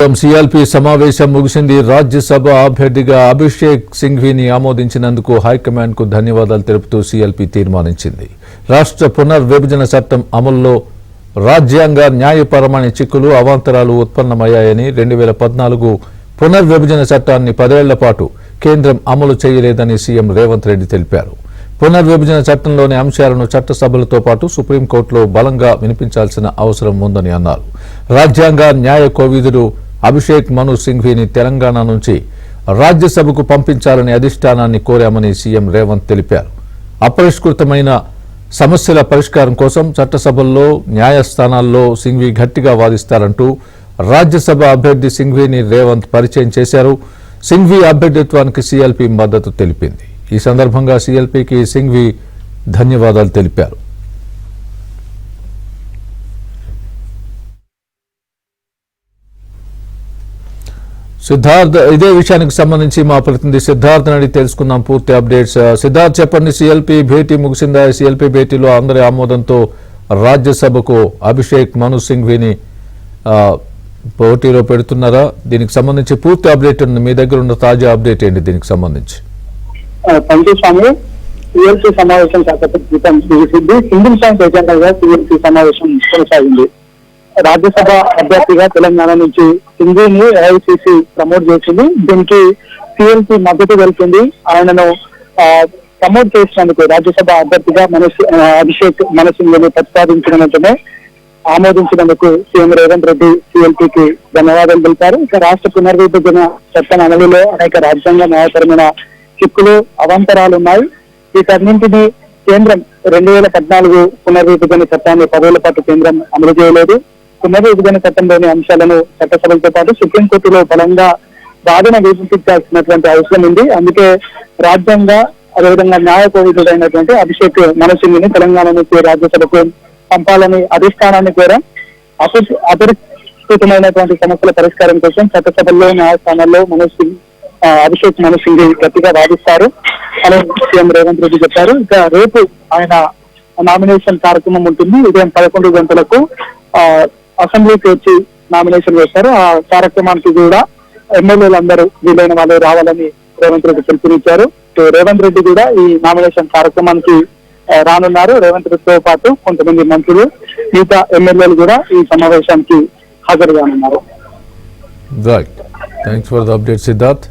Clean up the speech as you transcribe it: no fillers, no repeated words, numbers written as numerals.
CLP సమావేశం ముగిసింది. రాజ్యసభ అభ్యర్థిగా అభిషేక్ సింఘ్వీని ఆమోదించినందుకు హైకమాండ్ కు ధన్యవాదాలు తెలుపుతూ సిఎల్పి తీర్మానించింది. రాష్ట్ర పునర్విభజన చట్టం అమలులో రాజ్యాంగ న్యాయపరమైన చిక్కులు అవాంతరాలు ఉత్పన్నమయ్యాయని 2014 పునర్విభజన చట్టాన్ని 10 ఏళ్ల పాటు కేంద్రం అమలు చేయలేదని సీఎం రేవంత్ రెడ్డి తెలిపారు. పునర్విభజన చట్టంలోని అంశాలను చట్టసభలతో పాటు సుప్రీంకోర్టులో బలంగా వినిపించాల్సిన అవసరం ఉందని అన్నారు. రాజ్యాంగ న్యాయ కోవిదుడు అభిషేక్ మను సింఘ్వీని తెలంగాణ నుంచి రాజ్యసభకు పంపించాలని అధిష్టానాన్ని కోరామని సీఎం రేవంత్ తెలిపారు. అపరిష్కృతమైన సమస్యల పరిష్కారం కోసం చట్టసభల్లో న్యాయస్థానాల్లో సింఘ్వీ గట్టిగా వాదిస్తారంటూ రాజ్యసభ అభ్యర్థి సింఘ్వీని రేవంత్ పరిచయం చేశారు. సింఘ్వీ అభ్యర్థిత్వానికి సీఎల్పీ మద్దతు తెలిపింది. ఈ సందర్భంగా సీఎల్పీకి సింఘ్వీ ధన్యవాదాలు తెలిపారు. సిద్ధార్థ్, ఇదే విషయానికి సంబంధించి మా ప్రతినిధి సిద్ధార్థ్ అడిగి తెలుసుకుందాం పూర్తి అప్డేట్స్. సిద్ధార్థ్, చెప్పండి, సిఎల్పీ భేటీ ముగిసిందా? సిఎల్పీ భేటీలో అందరి ఆమోదంతో రాజ్యసభకు అభిషేక్ మను సింఘ్వీని పోటీలో పెడుతున్నారా? దీనికి సంబంధించి పూర్తి అప్డేట్ ఉంది. మీ దగ్గర ఉన్న తాజా అప్డేట్ ఏంటి దీనికి సంబంధించి? స్వామి, సిఎల్పీ సమావేశం క్రితం ముగిసింది. సింగిల్ పాయింట్ ఎజెండాగా సిఎల్పీ సమావేశం కొనసాగింది. రాజ్యసభ అభ్యర్థిగా తెలంగాణ నుంచి సింఘ్వీని ఏఐసిసి ప్రమోట్ చేసింది. దీనికి సిఎల్పీ మద్దతు తెలిపింది. ఆయనను ప్రమోట్ చేసినందుకు రాజ్యసభ అభ్యర్థిగా అభిషేక్ మను సింఘ్వీని ప్రతిపాదించిన వెంటనే ఆమోదించినందుకు సీఎం రేవంత్ రెడ్డి సిఎల్పీకి ధన్యవాదాలు తెలిపారు. ఇక రాష్ట్ర పునర్విభజన చట్టం అమలులో అనేక రాజ్యాంగ న్యాయపరమైన చిక్కులు అవాంతరాలు ఉన్నాయి. వీటన్నింటినీ కేంద్రం 2014 పునర్విభజన చట్టాన్ని 10 ఏళ్ల పాటు కేంద్రం అమలు చేయలేదు. పునర్విభజన చట్టంలోని అంశాలను చట్టసభలతో పాటు సుప్రీంకోర్టులో బలంగా వాదన వినిపించాల్సినటువంటి అవసరం ఉంది. అందుకే రాజ్యాంగ అదేవిధంగా న్యాయ కోవిదుడైనటువంటి అభిషేక్ మను సింఘ్వీని తెలంగాణ నుంచి రాజ్యసభకు పంపాలని అధిష్టానాన్ని కోరా. అపరిష్కృతమైనటువంటి సమస్యల పరిష్కారం కోసం చట్టసభల్లో న్యాయస్థానాల్లో అభిషేక్ మను సింఘ్వీ గట్టిగా వాదిస్తారు అని సీఎం రేవంత్ రెడ్డి చెప్పారు. ఇక రేపు ఆయన నామినేషన్ కార్యక్రమం ఉంటుంది. ఉదయం 11 గంటలకు అసెంబ్లీకి వచ్చి నామినేషన్ వేస్తారు. ఆ కార్యక్రమానికి కూడా ఎమ్మెల్యేలందరూ వీలైన వాళ్ళు రావాలని రేవంత్ రెడ్డి పిలుపునిచ్చారు. రేవంత్ రెడ్డి కూడా ఈ నామినేషన్ కార్యక్రమానికి రానున్నారు. రేవంత్ రెడ్డితో పాటు కొంతమంది మంత్రులు, మిగతా ఎమ్మెల్యేలు కూడా ఈ సమావేశానికి హాజరు కానున్నారు. Thanks for the update Siddharth.